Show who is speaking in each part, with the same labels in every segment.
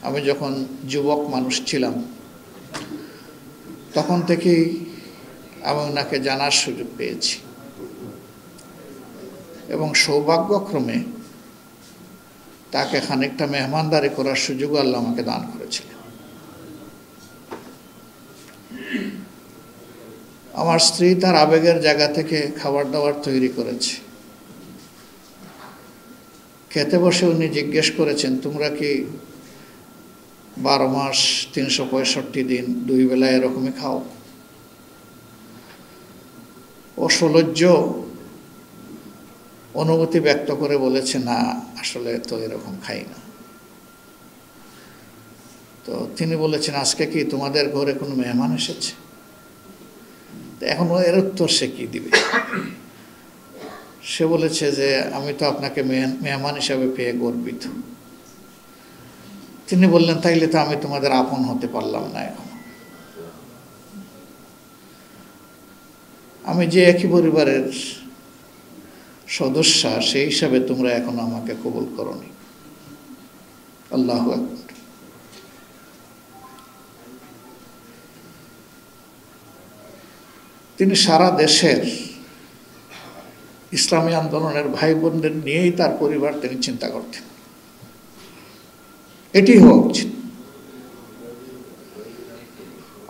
Speaker 1: আমি যখন যুবক মানুষ ছিলাম তখন থেকেই আমি ওনাকে জানার সুযোগ পেয়েছি এবং সৌভাগ্যক্রমে তাকে খানিকটা মেহমানদারি করার সুযোগ আল্লাহ আমাকে দান করেছিলেন। আমার স্ত্রী তার আবেগের জায়গা থেকে খাবার দাবার তৈরি করেছে। খেতে বসে উনি জিজ্ঞেস করেছেন, তোমরা কি 12 মাস 365 দিন 2 বেলা এরকমই খাও? ও সলজ্জ অনুভূতি ব্যক্ত করে বলেছে, না আসলে তো এরকম খাই না। তো তিনি বলেছেন, আজকে কি তোমাদের ঘরে কোনো মেহমান এসেছে? এখন এর উত্তর সে কি দিবে? সে বলেছে যে আমি তো আপনাকে মেহমান হিসাবে পেয়ে গর্বিত। তিনি বললেন, তাইলে তো আমি তোমাদের আপন হতে পারলাম না। এখন আমি যে একই পরিবারের সদস্য, সেই হিসাবে তোমরা এখন আমাকে কবুল করনি। আল্লাহু আকবার। তিনি সারা দেশের ইসলামী আন্দোলনের ভাই বোনদের নিয়েই তার পরিবার তিনি চিন্তা করতেন। এটি হওয়া উচিত।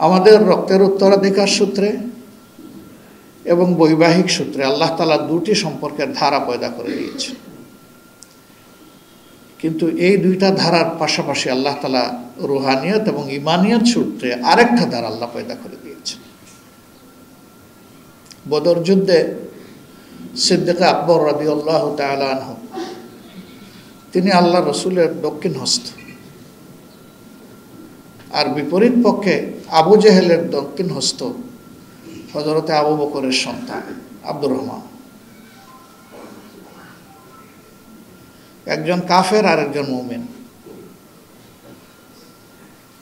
Speaker 1: আমাদের রক্তের উত্তরাধিকার সূত্রে এবং বৈবাহিক সূত্রে আল্লাহ তাআলা 2টি সম্পর্কের ধারা পয়দা করে দিয়েছেন, কিন্তু এই 2টা ধারার পাশাপাশি আল্লাহ তাআলা রুহানিয়ত এবং ইমানিয়ত সূত্রে আরেকটা ধারা আল্লাহ পয়দা করে দিয়েছেন। বদর যুদ্ধে সিদ্দিক আকবর রাদিয়াল্লাহু তাআলা আনহু তিনি আল্লাহ রসুলের দক্ষিণ হস্ত, আর বিপরীত পক্ষে আবু জেহেলের দক্ষিণ হস্ত হযরতে আবু বকরের সন্তান আব্দুর রহমান। একজন কাফের আর একজন মুমিন।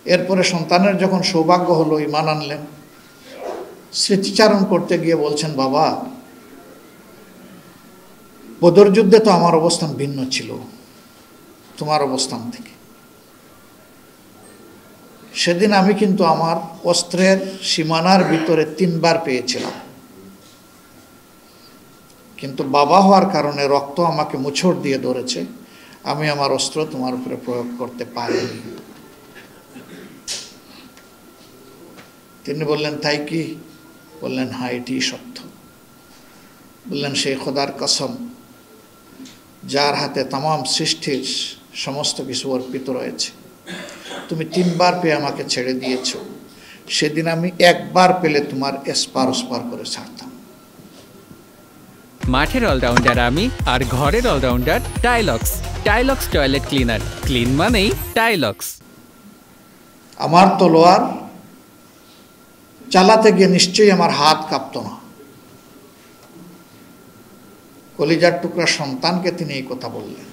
Speaker 1: এরপরে সন্তানের যখন সৌভাগ্য হলো, ঈমান আনলেন, স্মৃতিচারণ করতে গিয়ে বলছেন, বাবা বদর যুদ্ধে তো আমার অবস্থান ভিন্ন ছিল তোমার অবস্থান থেকে। সেদিন আমি কিন্তু আমার অস্ত্রের সীমানার ভিতরে 3 বার পেয়েছিলাম, কিন্তু বাবা হওয়ার কারণে রক্ত আমাকে মুছড় দিয়ে ধরেছে, আমি আমার অস্ত্র তোমার উপরে প্রয়োগ করতে পারিনি। তিনি বললেন, তাই কি? বললেন, হ্যাঁ এটি সত্য। বললেন, সেই খোদার কসম যার হাতে তামাম সৃষ্টির সমস্ত কিছু অর্পিত রয়েছে, তুমি 3 বার পেয়ে আমাকে ছেড়ে দিয়েছ, সেদিন আমি 1 বার পেলে তোমার এসপার ওসপার করে ছাড়তাম।
Speaker 2: মাঠের অলরাউন্ডার আমি, আর ঘরের allrounder Tilex. Tilex toilet cleaner, clean মানেই টাইলক্স।
Speaker 1: আমার তলোয়ার চালাতে গিয়ে নিশ্চয়ই আমার হাত কাঁপত না। কলিজার টুকরা সন্তানকে তিনি এই কথা বললেন।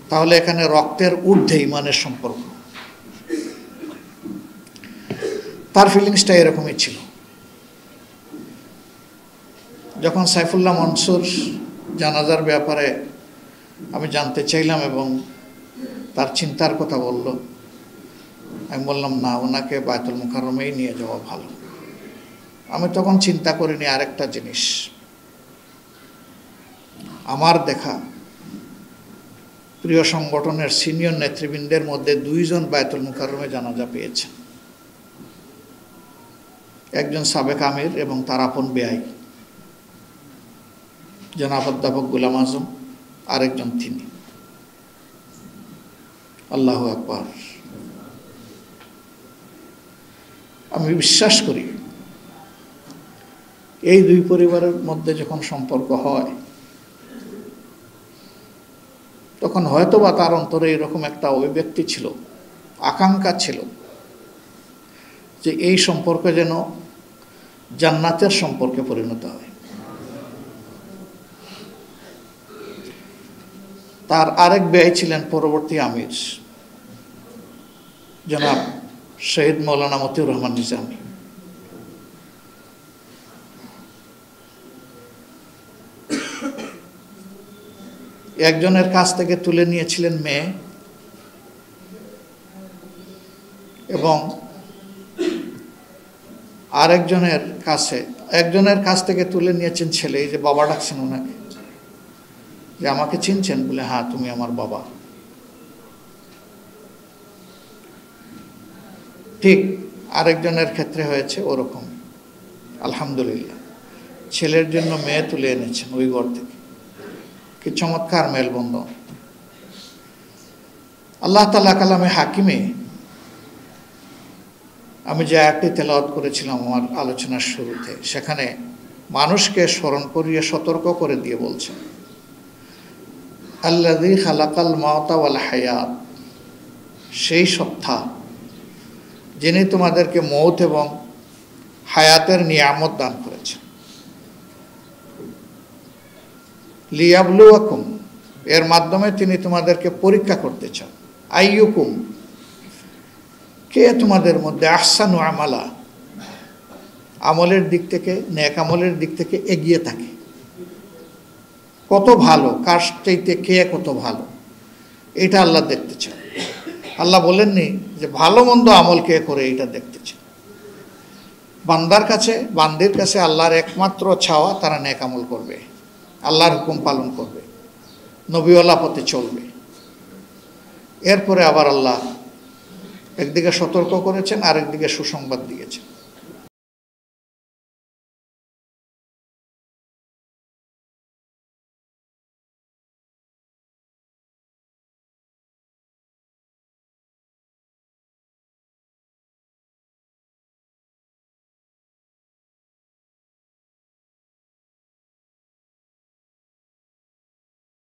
Speaker 1: তাহলে এখানে রক্তের ঊর্ধ্বে ইমানের সম্পর্ক। তার ফিলিংসটা এরকমই ছিল। যখন সাইফুল্লাহ মনসুর জানাজার ব্যাপারে আমি জানতে চাইলাম এবং তার চিন্তার কথা বলল, আমি বললাম, না, ওনাকে বায়তুল মুকাররমেই নিয়ে যাওয়া ভালো। আমি তখন চিন্তা করিনি আরেকটা জিনিস, আমার দেখা প্রিয় সংগঠনের সিনিয়র নেতৃবৃন্দের মধ্যে 2 জন বায়তুল মুকাররমে জানাজা পেয়েছেন। একজন সাবেক আমির এবং তার আপন বেয়াই জনাব অধ্যাপক গোলাম আজম, আরেকজন তিনি। আল্লাহু আকবার। আমি বিশ্বাস করি এই 2 পরিবারের মধ্যে যখন সম্পর্ক হয়, তখন হয়তো বা তার অন্তরে এরকম একটা অভিব্যক্তি ছিল, আকাঙ্ক্ষা ছিল যে এই সম্পর্ক যেন জান্নাতের সম্পর্কে পরিণত হয়। তার আরেক ব্যয় ছিলেন পরবর্তী আমির জনাব শহীদ মৌলানা মতিউর রহমান নিজামী। একজনের কাছ থেকে তুলে নিয়েছিলেন মেয়ে এবং একজনের কাছ থেকে তুলে নিয়েছেন ছেলে। এই যে বাবা ডাকছেন ওনাকে, যে আমাকে চিনছেন? বলে হ্যাঁ, তুমি আমার বাবা। ঠিক আরেকজনের ক্ষেত্রে হয়েছে ওরকম। আলহামদুলিল্লাহ, ছেলের জন্য মেয়ে তুলে এনেছেন ওই ঘর থেকে। কি চমৎকার মেলবন্ধন! আল্লাহ তাআলা কালামে হাকিমে আমি যে আয়াতটি তেলাওয়াত করেছিলাম আমার আলোচনার শুরুতে, সেখানে মানুষকে স্মরণ করিয়ে সতর্ক করে দিয়ে বলছেন, আল্লাযী খালাকাল মাউতা ওয়াল হায়াত, সেই সত্তা যিনি তোমাদেরকে মৌত এবং হায়াতের নিয়ামত দান করেছেন। লিয়াবলুয়াকুম, এর মাধ্যমে তিনি তোমাদেরকে পরীক্ষা করতে চান। আইয়ুকুম, কে তোমাদের মধ্যে আহসানু আমালা, আমলের দিক থেকে, নেক আমলের দিক থেকে এগিয়ে থাকে। কত ভালো, কার চাইতে কে কত ভালো, এটা আল্লাহ দেখতে চান। আল্লাহ বলেননি যে ভালো মন্দ আমল কে করে, এটা দেখতে চান। বান্দির কাছে আল্লাহর একমাত্র চাওয়া, তারা নেক আমল করবে, আল্লাহর হুকুম পালন করবে, নবীওয়ালা পথে চলবে। এরপরে আবার আল্লাহ একদিকে সতর্ক করেছেন, আরেকদিকে সুসংবাদ দিয়েছেন।